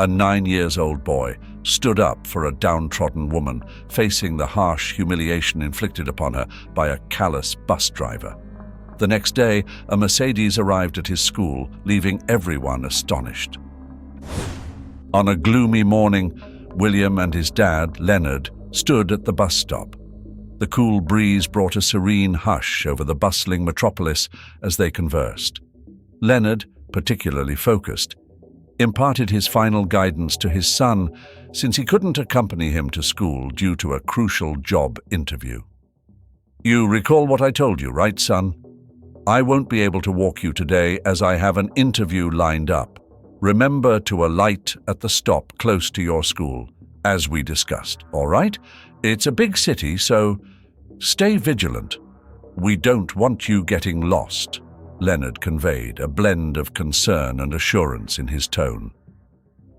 A 9-year-old boy stood up for a downtrodden woman facing the harsh humiliation inflicted upon her by a callous bus driver. The next day, a Mercedes arrived at his school, leaving everyone astonished. On a gloomy morning, William and his dad, Leonard, stood at the bus stop. The cool breeze brought a serene hush over the bustling metropolis as they conversed. Leonard, particularly focused, imparted his final guidance to his son since he couldn't accompany him to school due to a crucial job interview. "You recall what I told you, right, son? I won't be able to walk you today as I have an interview lined up. Remember to alight at the stop close to your school, as we discussed, all right? It's a big city, so stay vigilant. We don't want you getting lost," Leonard conveyed, a blend of concern and assurance in his tone.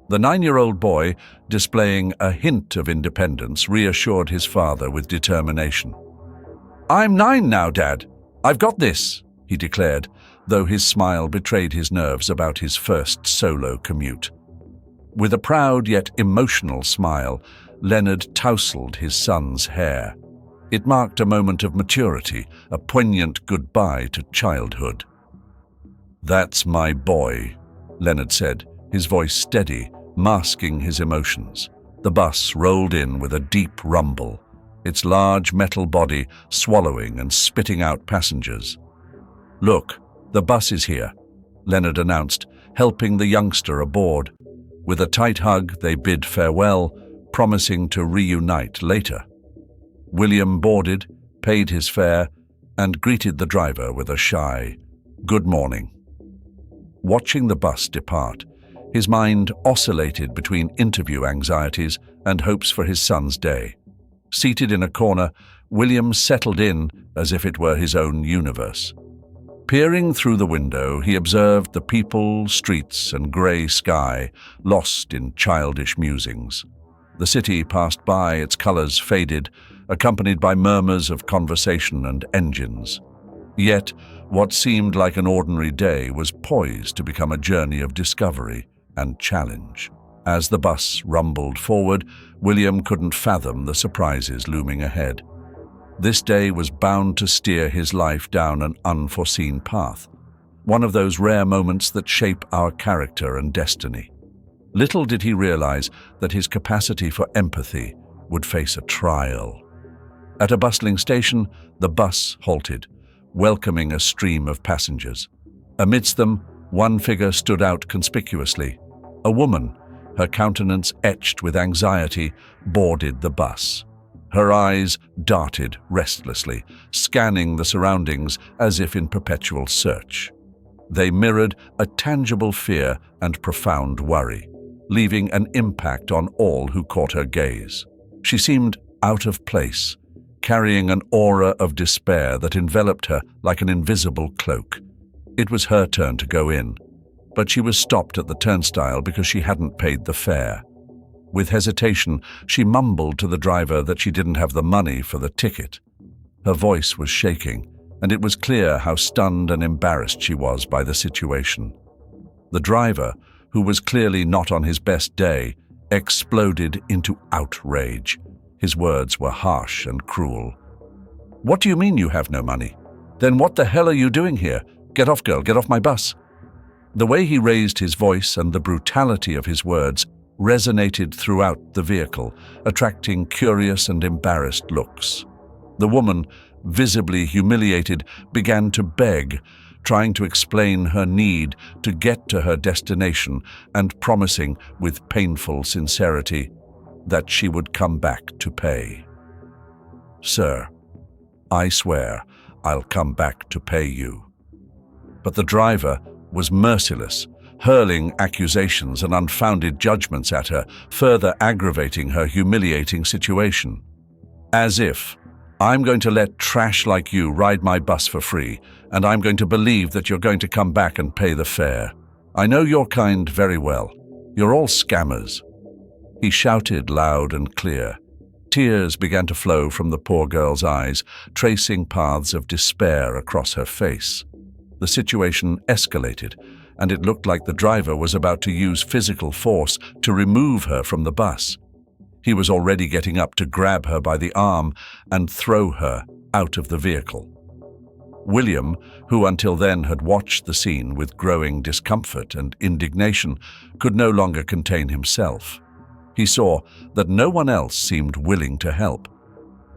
The 9-year-old boy, displaying a hint of independence, reassured his father with determination. "I'm 9 now, Dad. I've got this," he declared, though his smile betrayed his nerves about his first solo commute. With a proud yet emotional smile, Leonard tousled his son's hair. It marked a moment of maturity, a poignant goodbye to childhood. "That's my boy," Leonard said, his voice steady, masking his emotions. The bus rolled in with a deep rumble, its large metal body swallowing and spitting out passengers. "Look, the bus is here," Leonard announced, helping the youngster aboard. With a tight hug, they bid farewell, promising to reunite later. William boarded, paid his fare, and greeted the driver with a shy, "Good morning." Watching the bus depart, his mind oscillated between interview anxieties and hopes for his son's day. Seated in a corner, William settled in as if it were his own universe. Peering through the window, he observed the people, streets, and grey sky, lost in childish musings. The city passed by, its colours faded, accompanied by murmurs of conversation and engines. Yet, what seemed like an ordinary day was poised to become a journey of discovery and challenge. As the bus rumbled forward, William couldn't fathom the surprises looming ahead. This day was bound to steer his life down an unforeseen path, one of those rare moments that shape our character and destiny. Little did he realize that his capacity for empathy would face a trial. At a bustling station, the bus halted, welcoming a stream of passengers. Amidst them, one figure stood out conspicuously. A woman, her countenance etched with anxiety, boarded the bus. Her eyes darted restlessly, scanning the surroundings as if in perpetual search. They mirrored a tangible fear and profound worry, leaving an impact on all who caught her gaze. She seemed out of place, carrying an aura of despair that enveloped her like an invisible cloak. It was her turn to go in, but she was stopped at the turnstile because she hadn't paid the fare. With hesitation, she mumbled to the driver that she didn't have the money for the ticket. Her voice was shaking, and it was clear how stunned and embarrassed she was by the situation. The driver, who was clearly not on his best day, exploded into outrage. His words were harsh and cruel. "What do you mean you have no money? Then what the hell are you doing here? Get off, girl, get off my bus." The way he raised his voice and the brutality of his words resonated throughout the vehicle, attracting curious and embarrassed looks. The woman, visibly humiliated, began to beg, trying to explain her need to get to her destination and promising, with painful sincerity, that she would come back to pay. "Sir, I swear I'll come back to pay you." But the driver was merciless, hurling accusations and unfounded judgments at her, further aggravating her humiliating situation. As if, "I'm going to let trash like you ride my bus for free, and I'm going to believe that you're going to come back and pay the fare. I know your kind very well. You're all scammers." He shouted loud and clear. Tears began to flow from the poor girl's eyes, tracing paths of despair across her face. The situation escalated and it looked like the driver was about to use physical force to remove her from the bus. He was already getting up to grab her by the arm and throw her out of the vehicle. William, who until then had watched the scene with growing discomfort and indignation, could no longer contain himself. He saw that no one else seemed willing to help.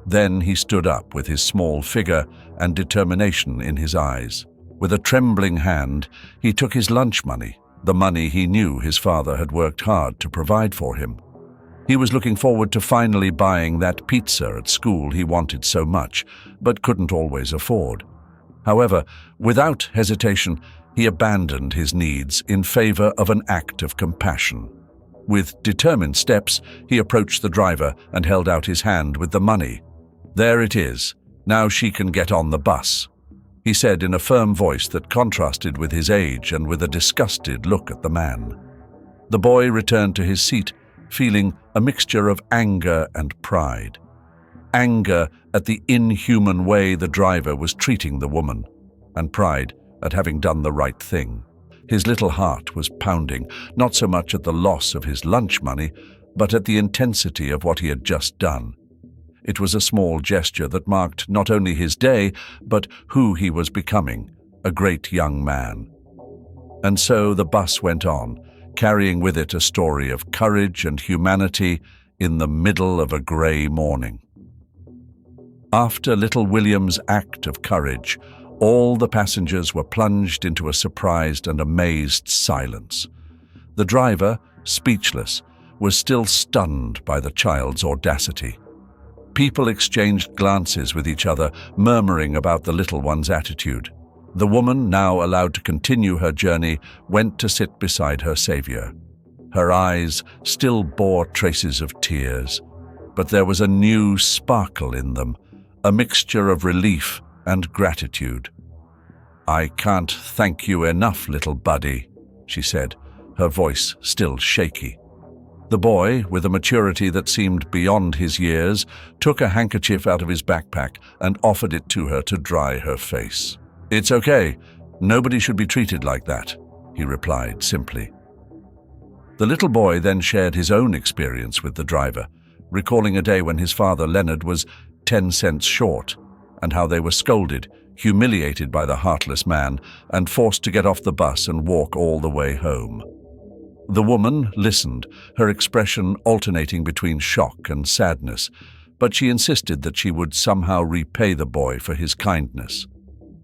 Then he stood up with his small figure and determination in his eyes. With a trembling hand, he took his lunch money, the money he knew his father had worked hard to provide for him. He was looking forward to finally buying that pizza at school he wanted so much, but couldn't always afford. However, without hesitation, he abandoned his needs in favor of an act of compassion. With determined steps, he approached the driver and held out his hand with the money. "There it is. Now she can get on the bus," he said in a firm voice that contrasted with his age and with a disgusted look at the man. The boy returned to his seat, feeling a mixture of anger and pride. Anger at the inhuman way the driver was treating the woman, and pride at having done the right thing. His little heart was pounding, not so much at the loss of his lunch money, but at the intensity of what he had just done. It was a small gesture that marked not only his day, but who he was becoming, a great young man. And so the bus went on, carrying with it a story of courage and humanity in the middle of a grey morning. After little William's act of courage, all the passengers were plunged into a surprised and amazed silence. The driver, speechless, was still stunned by the child's audacity. People exchanged glances with each other, murmuring about the little one's attitude. The woman, now allowed to continue her journey, went to sit beside her savior. Her eyes still bore traces of tears, but there was a new sparkle in them, a mixture of relief and gratitude. "I can't thank you enough, little buddy," she said, her voice still shaky. The boy, with a maturity that seemed beyond his years, took a handkerchief out of his backpack and offered it to her to dry her face. "It's okay. Nobody should be treated like that," he replied simply. The little boy then shared his own experience with the driver, recalling a day when his father, Leonard, was 10 cents short, and how they were scolded, humiliated by the heartless man, and forced to get off the bus and walk all the way home. The woman listened, her expression alternating between shock and sadness, but she insisted that she would somehow repay the boy for his kindness.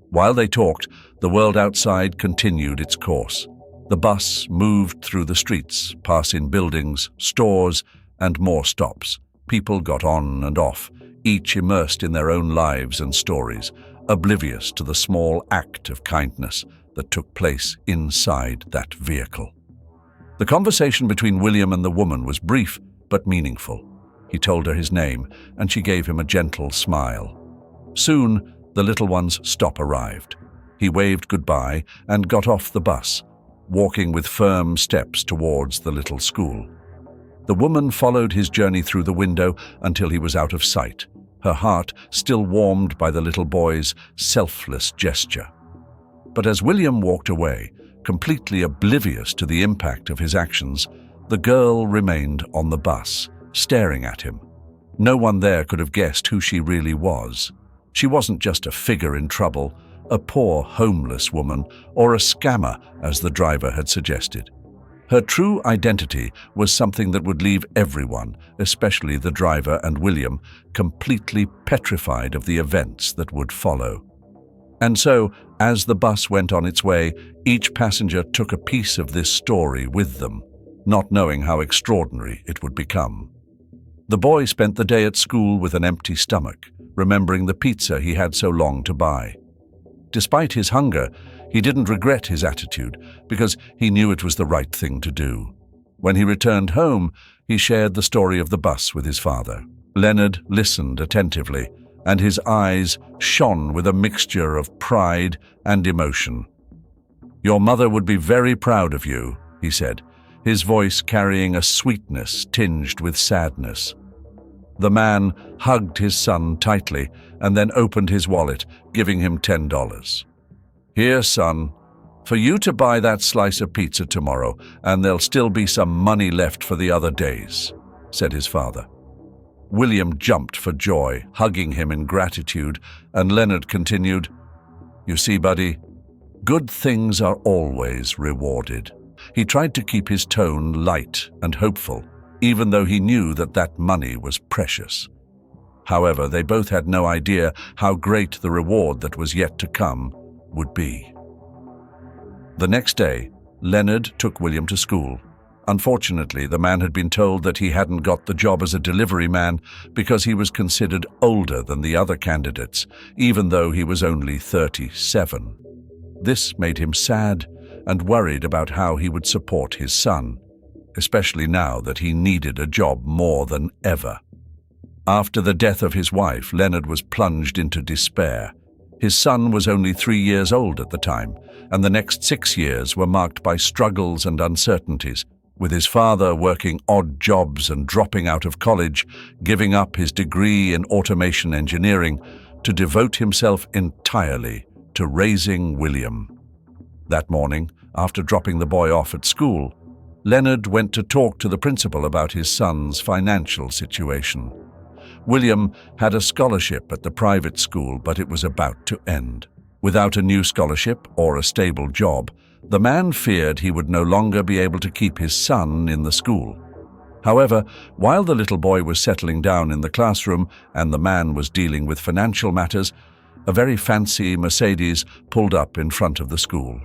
While they talked, the world outside continued its course. The bus moved through the streets, passing buildings, stores, and more stops. People got on and off, each immersed in their own lives and stories, oblivious to the small act of kindness that took place inside that vehicle. The conversation between William and the woman was brief but meaningful. He told her his name, and she gave him a gentle smile. Soon, the little one's stop arrived. He waved goodbye and got off the bus, walking with firm steps towards the little school. The woman followed his journey through the window until he was out of sight, her heart still warmed by the little boy's selfless gesture. But as William walked away, completely oblivious to the impact of his actions, the girl remained on the bus, staring at him. No one there could have guessed who she really was. She wasn't just a figure in trouble, a poor homeless woman, or a scammer, as the driver had suggested. Her true identity was something that would leave everyone, especially the driver and William, completely petrified of the events that would follow. And so, as the bus went on its way, each passenger took a piece of this story with them, not knowing how extraordinary it would become. The boy spent the day at school with an empty stomach, remembering the pizza he had so long to buy. Despite his hunger, he didn't regret his attitude because he knew it was the right thing to do. When he returned home, he shared the story of the bus with his father. Leonard listened attentively, and his eyes shone with a mixture of pride and emotion. "Your mother would be very proud of you," he said, his voice carrying a sweetness tinged with sadness. The man hugged his son tightly and then opened his wallet, giving him $10. "Here, son, For you to buy that slice of pizza tomorrow, and there'll still be some money left for the other days," said his father. William jumped for joy, hugging him in gratitude, and Leonard continued, "You see, buddy, good things are always rewarded." He tried to keep his tone light and hopeful, even though he knew that that money was precious. However, they both had no idea how great the reward that was yet to come would be. The next day, Leonard took William to school. Unfortunately, the man had been told that he hadn't got the job as a delivery man because he was considered older than the other candidates, even though he was only 37. This made him sad and worried about how he would support his son, especially now that he needed a job more than ever. After the death of his wife, Leonard was plunged into despair. His son was only 3 years old at the time, and the next 6 years were marked by struggles and uncertainties, with his father working odd jobs and dropping out of college, giving up his degree in automation engineering to devote himself entirely to raising William. That morning, after dropping the boy off at school, Leonard went to talk to the principal about his son's financial situation. William had a scholarship at the private school, but it was about to end. Without a new scholarship or a stable job, the man feared he would no longer be able to keep his son in the school. However, while the little boy was settling down in the classroom and the man was dealing with financial matters, a very fancy Mercedes pulled up in front of the school.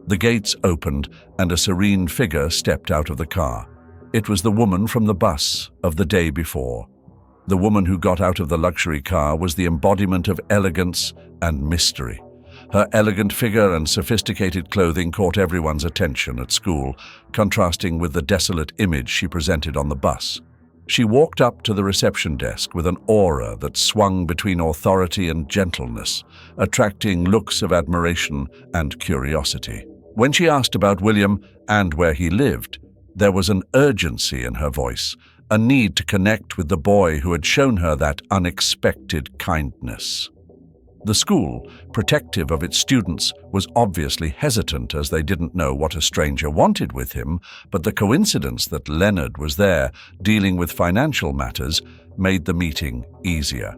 The gates opened and a serene figure stepped out of the car. It was the woman from the bus of the day before. The woman who got out of the luxury car was the embodiment of elegance and mystery. Her elegant figure and sophisticated clothing caught everyone's attention at school, contrasting with the desolate image she presented on the bus. She walked up to the reception desk with an aura that swung between authority and gentleness, attracting looks of admiration and curiosity. When she asked about William and where he lived, there was an urgency in her voice, a need to connect with the boy who had shown her that unexpected kindness. The school, protective of its students, was obviously hesitant as they didn't know what a stranger wanted with him, but the coincidence that Leonard was there dealing with financial matters made the meeting easier.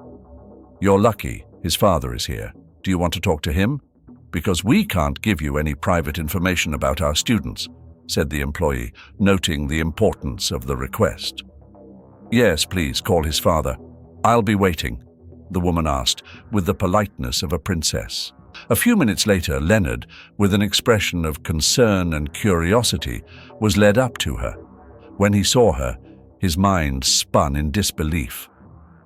"You're lucky, his father is here. Do you want to talk to him? Because we can't give you any private information about our students," said the employee, noting the importance of the request. "Yes, please, call his father. I'll be waiting," the woman asked, with the politeness of a princess. A few minutes later, Leonard, with an expression of concern and curiosity, was led up to her. When he saw her, his mind spun in disbelief.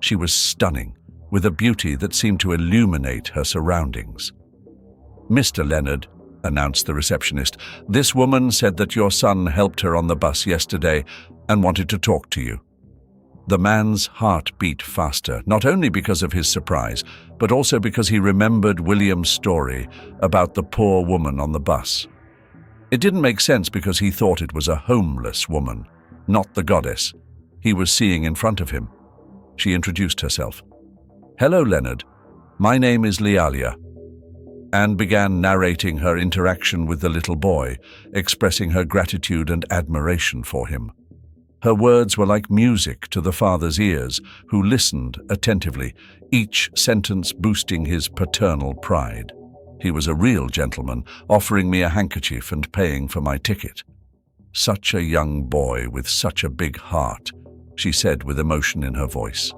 She was stunning, with a beauty that seemed to illuminate her surroundings. "Mr. Leonard," announced the receptionist, "this woman said that your son helped her on the bus yesterday and wanted to talk to you." The man's heart beat faster, not only because of his surprise, but also because he remembered William's story about the poor woman on the bus. It didn't make sense because he thought it was a homeless woman, not the goddess he was seeing in front of him. She introduced herself. "Hello, Leonard. My name is Lialia," and began narrating her interaction with the little boy, expressing her gratitude and admiration for him. Her words were like music to the father's ears, who listened attentively, each sentence boosting his paternal pride. He was a real gentleman, offering me a handkerchief and paying for my ticket. "Such a young boy with such a big heart," she said with emotion in her voice.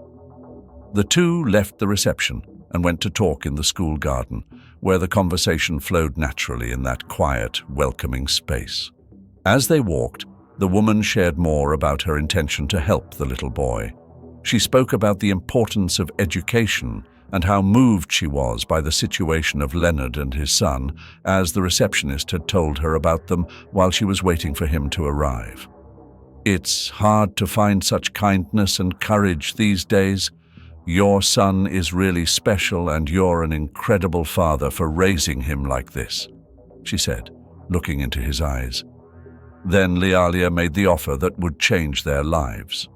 The two left the reception and went to talk in the school garden, where the conversation flowed naturally in that quiet, welcoming space. As they walked, the woman shared more about her intention to help the little boy. She spoke about the importance of education and how moved she was by the situation of Leonard and his son, as the receptionist had told her about them while she was waiting for him to arrive. "It's hard to find such kindness and courage these days. Your son is really special and you're an incredible father for raising him like this," she said, looking into his eyes. Then Lialia made the offer that would change their lives.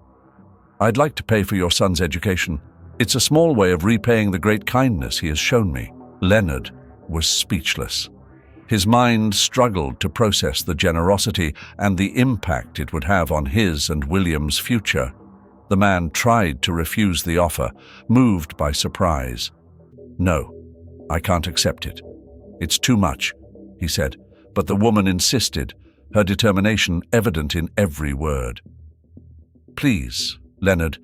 "I'd like to pay for your son's education. It's a small way of repaying the great kindness he has shown me." Leonard was speechless. His mind struggled to process the generosity and the impact it would have on his and William's future. The man tried to refuse the offer, moved by surprise. "No, I can't accept it. It's too much," he said, but the woman insisted, her determination evident in every word. "Please, Leonard,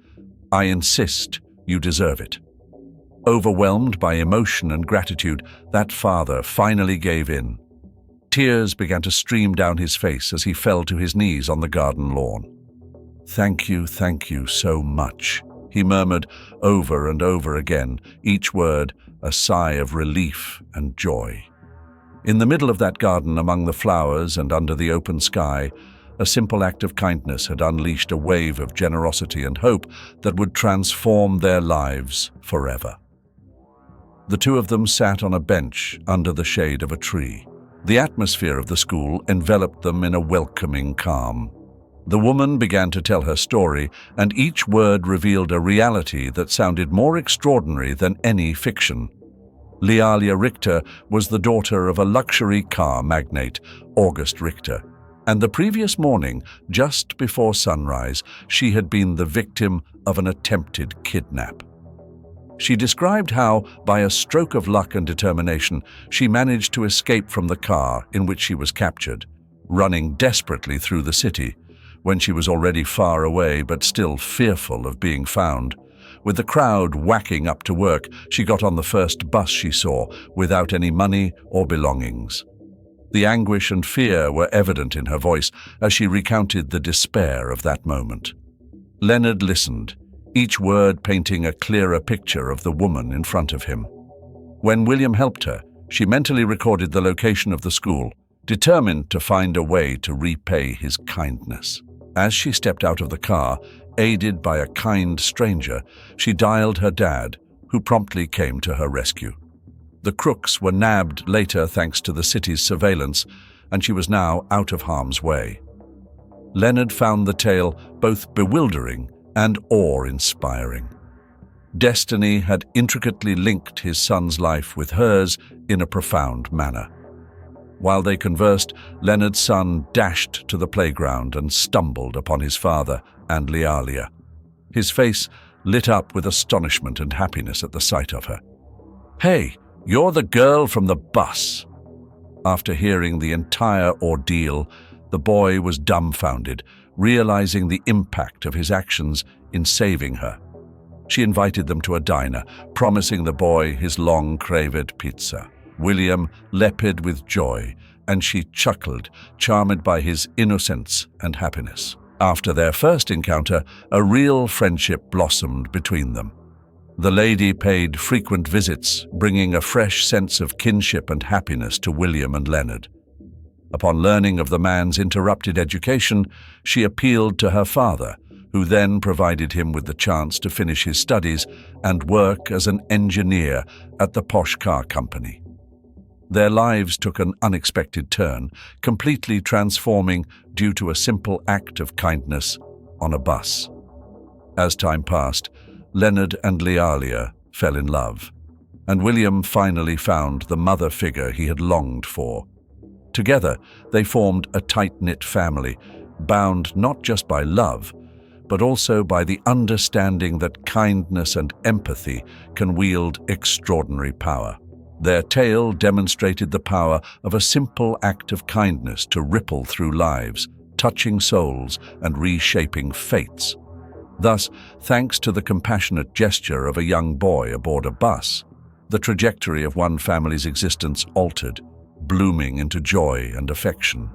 I insist. You deserve it." Overwhelmed by emotion and gratitude, that father finally gave in. Tears began to stream down his face as he fell to his knees on the garden lawn. Thank you so much," he murmured over and over again, each word a sigh of relief and joy. In the middle of that garden, among the flowers and under the open sky, a simple act of kindness had unleashed a wave of generosity and hope that would transform their lives forever. The two of them sat on a bench under the shade of a tree. The atmosphere of the school enveloped them in a welcoming calm. The woman began to tell her story, and each word revealed a reality that sounded more extraordinary than any fiction. Lealia Richter was the daughter of a luxury car magnate, August Richter, and the previous morning, just before sunrise, she had been the victim of an attempted kidnap. She described how, by a stroke of luck and determination, she managed to escape from the car in which she was captured, running desperately through the city, when she was already far away but still fearful of being found. With the crowd whacking up to work, she got on the first bus she saw, without any money or belongings. The anguish and fear were evident in her voice as she recounted the despair of that moment. Leonard listened, each word painting a clearer picture of the woman in front of him. When William helped her, she mentally recorded the location of the school, determined to find a way to repay his kindness. As she stepped out of the car, aided by a kind stranger, she dialed her dad, who promptly came to her rescue. The crooks were nabbed later thanks to the city's surveillance, and she was now out of harm's way. Leonard found the tale both bewildering and awe-inspiring. Destiny had intricately linked his son's life with hers in a profound manner. While they conversed, Leonard's son dashed to the playground and stumbled upon his father and Lealia. His face lit up with astonishment and happiness at the sight of her. "Hey, you're the girl from the bus!" After hearing the entire ordeal, the boy was dumbfounded, realizing the impact of his actions in saving her. She invited them to a diner, promising the boy his long-craved pizza. William leapt with joy, and she chuckled, charmed by his innocence and happiness. After their first encounter, a real friendship blossomed between them. The lady paid frequent visits, bringing a fresh sense of kinship and happiness to William and Leonard. Upon learning of the man's interrupted education, she appealed to her father, who then provided him with the chance to finish his studies and work as an engineer at the posh car company. Their lives took an unexpected turn, completely transforming due to a simple act of kindness on a bus. As time passed, Leonard and Lealia fell in love, and William finally found the mother figure he had longed for. Together, they formed a tight-knit family, bound not just by love, but also by the understanding that kindness and empathy can wield extraordinary power. Their tale demonstrated the power of a simple act of kindness to ripple through lives, touching souls and reshaping fates. Thus, thanks to the compassionate gesture of a young boy aboard a bus, the trajectory of one family's existence altered, blooming into joy and affection.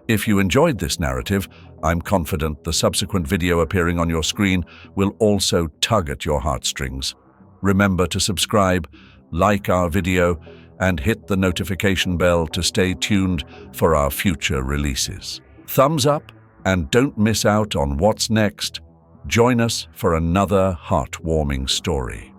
If you enjoyed this narrative, I'm confident the subsequent video appearing on your screen will also tug at your heartstrings. Remember to subscribe, like our video, and hit the notification bell to stay tuned for our future releases. Thumbs up, and don't miss out on what's next. Join us for another heartwarming story.